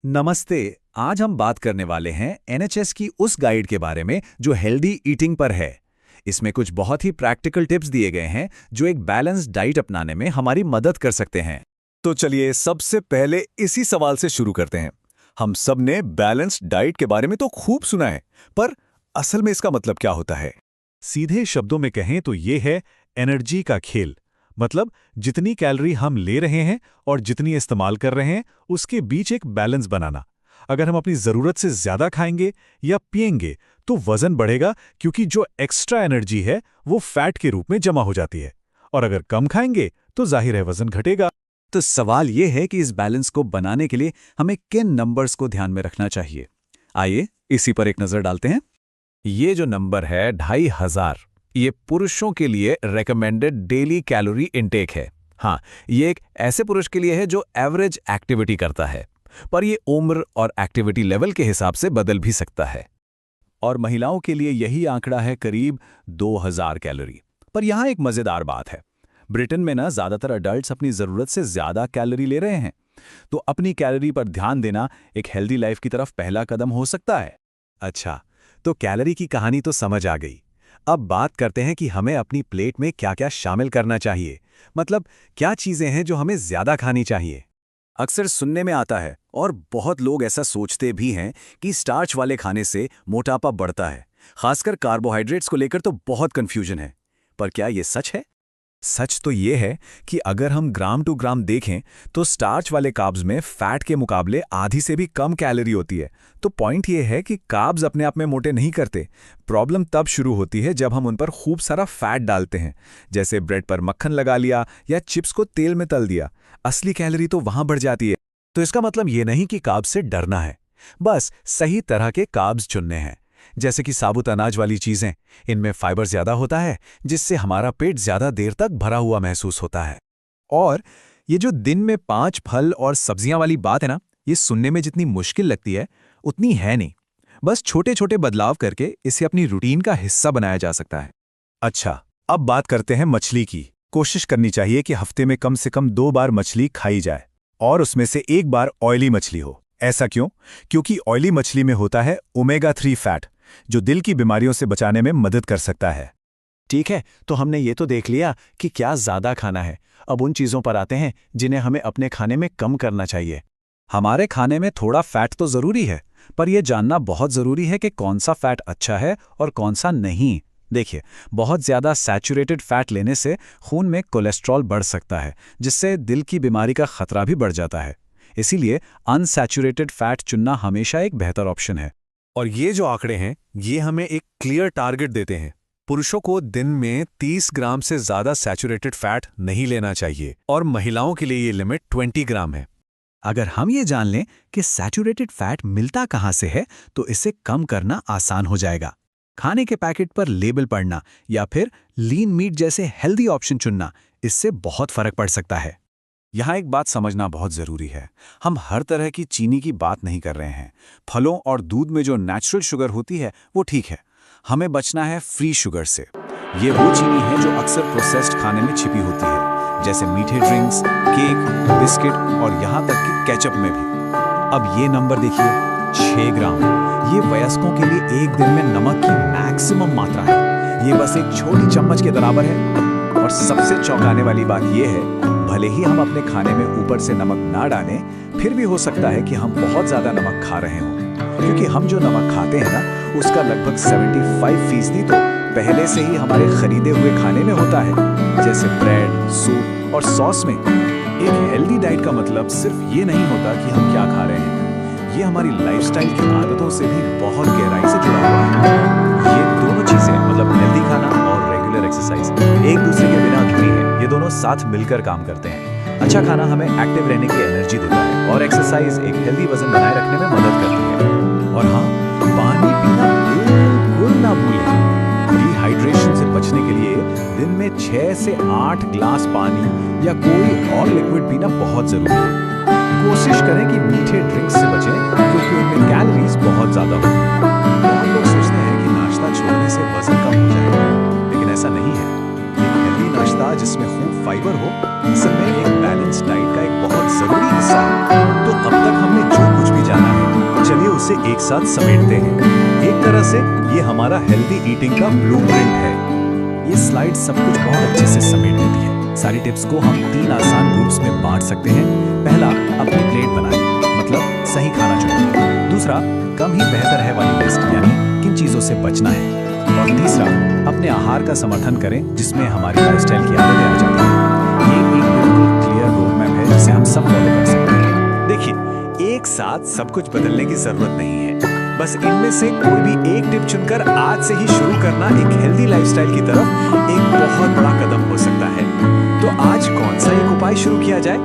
नमस्ते। आज हम बात करने वाले हैं एनएचएस की उस गाइड के बारे में जो हेल्दी ईटिंग पर है। इसमें कुछ बहुत ही प्रैक्टिकल टिप्स दिए गए हैं जो एक बैलेंस्ड डाइट अपनाने में हमारी मदद कर सकते हैं। तो चलिए सबसे पहले इसी सवाल से शुरू करते हैं। हम सब ने बैलेंस्ड डाइट के बारे में तो खूब सुना है, पर असल में इसका मतलब क्या होता है? सीधे शब्दों में कहें तो ये है एनर्जी का खेल। मतलब जितनी कैलोरी हम ले रहे हैं और जितनी इस्तेमाल कर रहे हैं उसके बीच एक बैलेंस बनाना। अगर हम अपनी ज़रूरत से ज़्यादा खाएंगे या पिएंगे तो वज़न बढ़ेगा, क्योंकि जो एक्स्ट्रा एनर्जी है वो फैट के रूप में जमा हो जाती है। और अगर कम खाएंगे तो जाहिर है वज़न घटेगा। तो सवाल ये है कि इस बैलेंस को बनाने के लिए हमें किन नंबर्स को ध्यान में रखना चाहिए। आइए इसी पर एक नज़र डालते हैं। ये जो नंबर है 2500, ये पुरुषों के लिए रेकमेंडेड डेली कैलोरी इनटेक है। हाँ, ये एक ऐसे पुरुष के लिए है जो एवरेज एक्टिविटी करता है, पर ये उम्र और एक्टिविटी लेवल के हिसाब से बदल भी सकता है। और महिलाओं के लिए यही आंकड़ा है करीब 2000 कैलोरी। पर यहाँ एक मज़ेदार बात है, ब्रिटेन में ना ज़्यादातर अडल्ट्स अपनी ज़रूरत से ज़्यादा कैलोरी ले रहे हैं। तो अपनी कैलोरी पर ध्यान देना एक हेल्दी लाइफ की तरफ पहला कदम हो सकता है। अच्छा, तो कैलोरी की कहानी तो समझ आ गई। अब बात करते हैं कि हमें अपनी प्लेट में क्या क्या शामिल करना चाहिए। मतलब क्या चीज़ें हैं जो हमें ज़्यादा खानी चाहिए। अक्सर सुनने में आता है और बहुत लोग ऐसा सोचते भी हैं कि स्टार्च वाले खाने से मोटापा बढ़ता है। खासकर कार्बोहाइड्रेट्स को लेकर तो बहुत कन्फ्यूजन है। पर क्या ये सच है? सच तो ये है कि अगर हम ग्राम टू ग्राम देखें तो स्टार्च वाले कार्ब्स में फैट के मुकाबले आधी से भी कम कैलोरी होती है। तो पॉइंट ये है कि कार्ब्स अपने आप में मोटे नहीं करते। प्रॉब्लम तब शुरू होती है जब हम उन पर खूब सारा फैट डालते हैं, जैसे ब्रेड पर मक्खन लगा लिया या चिप्स को तेल में तल दिया। असली कैलोरी तो वहां बढ़ जाती है। तो इसका मतलब ये नहीं कि कार्ब्स से डरना है, बस सही तरह के कार्ब्स चुनने हैं। जैसे कि साबुत अनाज वाली चीज़ें, इनमें फाइबर ज़्यादा होता है जिससे हमारा पेट ज़्यादा देर तक भरा हुआ महसूस होता है। और ये जो दिन में 5 फल और सब्जियां वाली बात है ना, ये सुनने में जितनी मुश्किल लगती है उतनी है नहीं। बस छोटे छोटे बदलाव करके इसे अपनी रूटीन का हिस्सा बनाया जा सकता है। अच्छा, अब बात करते हैं मछली की। कोशिश करनी चाहिए कि हफ्ते में कम से कम 2 बार मछली खाई जाए, और उसमें से 1 बार ऑयली मछली हो। ऐसा क्यों? क्योंकि ऑयली मछली में होता है ओमेगा 3 फैट, जो दिल की बीमारियों से बचाने में मदद कर सकता है। ठीक है, तो हमने ये तो देख लिया कि क्या ज़्यादा खाना है। अब उन चीज़ों पर आते हैं जिन्हें हमें अपने खाने में कम करना चाहिए। हमारे खाने में थोड़ा फैट तो ज़रूरी है, पर यह जानना बहुत ज़रूरी है कि कौन सा फैट अच्छा है और कौन सा नहीं। देखिए, बहुत ज़्यादा सैचुरेटेड फैट लेने से खून में कोलेस्ट्रॉल बढ़ सकता है, जिससे दिल की बीमारी का खतरा भी बढ़ जाता है। इसीलिए अनसैचुरेटेड फैट चुनना हमेशा एक बेहतर ऑप्शन है। और ये जो आंकड़े हैं, ये हमें एक क्लियर टारगेट देते हैं। पुरुषों को दिन में 30 ग्राम से ज़्यादा सैचुरेटेड फैट नहीं लेना चाहिए, और महिलाओं के लिए ये लिमिट 20 ग्राम है। अगर हम ये जान लें कि सैचुरेटेड फैट मिलता कहाँ से है, तो इसे कम करना आसान हो जाएगा। खाने के पैकेट पर लेबल पढ़ना या फिर लीन मीट जैसे हेल्दी ऑप्शन चुनना, इससे बहुत फर्क पड़ सकता है। यहाँ एक बात समझना बहुत ज़रूरी है, हम हर तरह की चीनी की बात नहीं कर रहे हैं। फलों और दूध में जो नेचुरल शुगर होती है वो ठीक है, हमें बचना है फ्री शुगर से। ये वो चीनी है जो अक्सर प्रोसेस्ड खाने में छिपी होती है, जैसे मीठे ड्रिंक्स, केक, बिस्किट और यहाँ तक कि केचप में भी। अब ये नंबर देखिए, 6 ग्राम। ये वयस्कों के लिए एक दिन में नमक की मैक्सिमम मात्रा है। ये बस एक छोटी चम्मच के बराबर है। और सबसे चौंकाने वाली बात यह है, भले ही हम अपने खाने में ऊपर से नमक ना डालें, फिर भी हो सकता है कि हम बहुत ज़्यादा नमक खा रहे हों। क्योंकि हम जो नमक खाते हैं ना, उसका लगभग 75% तो पहले से ही हमारे खरीदे हुए खाने में होता है, जैसे ब्रेड, सूप और सॉस में। एक हेल्दी डाइट का मतलब सिर्फ ये नहीं होता कि हम क्या खा रहे हैं, ये हमारी लाइफस्टाइल की आदतों से भी बहुत गहराई से जुड़ा हुआ है। ये दोनों चीज़ें, मतलब हेल्दी खाना और रेगुलर एक्सरसाइज, एक दूसरे के बिना अधूरी है। ये दोनों साथ मिलकर काम करते हैं। अच्छा खाना हमें एक्टिव रहने की एनर्जी देता है, और एक्सरसाइज एक हेल्दी वजन बनाए रखने में मदद करती है। और हाँ, पानी पीना बिल्कुल ना भूलें। डिहाइड्रेशन से बचने के लिए दिन में 6 से 8 ग्लास पानी या कोई और लिक्विड पीना बहुत ज़रूरी है। कोशिश करें कि मीठे ड्रिंक्स से बचें, क्योंकि उनमें कैलोरीज बहुत ज़्यादा होती हैं। बहुत लोग सोचते हैं कि नाश्ता छोड़ने से वजन कम हो जाएगा, लेकिन ऐसा नहीं है। एक हेल्दी नाश्ता जिसमें खूब फाइबर हो, असल में एक बैलेंस डाइट का एक बहुत ज़रूरी हिस्सा है। तो अब तक हमने जो कुछ भी जाना उसे एक साथ समेटते हैं। एक तरह से ये हमारा हेल्दी ईटिंग का ब्लूप्रिंट है। ये स्लाइड सब कुछ बहुत अच्छे से समेट देती है। सारी टिप्स को हम 3 आसान ग्रुप्स में बांट सकते हैं। पहला, अपनी प्लेट बनाएं, मतलब सही खाना चुनें। दूसरा, कम ही बेहतर है वाली लिस्ट, यानी किन चीज़ों से बचना है। और तीसरा, अपने आहार का समर्थन करें जिसमें हमारी लाइफस्टाइल की आदतें आ जाती हैं। ये एक बिल्कुल क्लियर रोड मैप है जिसे हम सब फॉलो कर सकते हैं। देखिए, एक साथ सब कुछ बदलने की जरूरत नहीं है। बस इनमें से कोई भी एक टिप चुनकर आज से ही शुरू करना एक हेल्दी लाइफस्टाइल की तरफ एक बहुत बड़ा कदम हो सकता है। तो आज कौन सा एक उपाय शुरू किया जाए?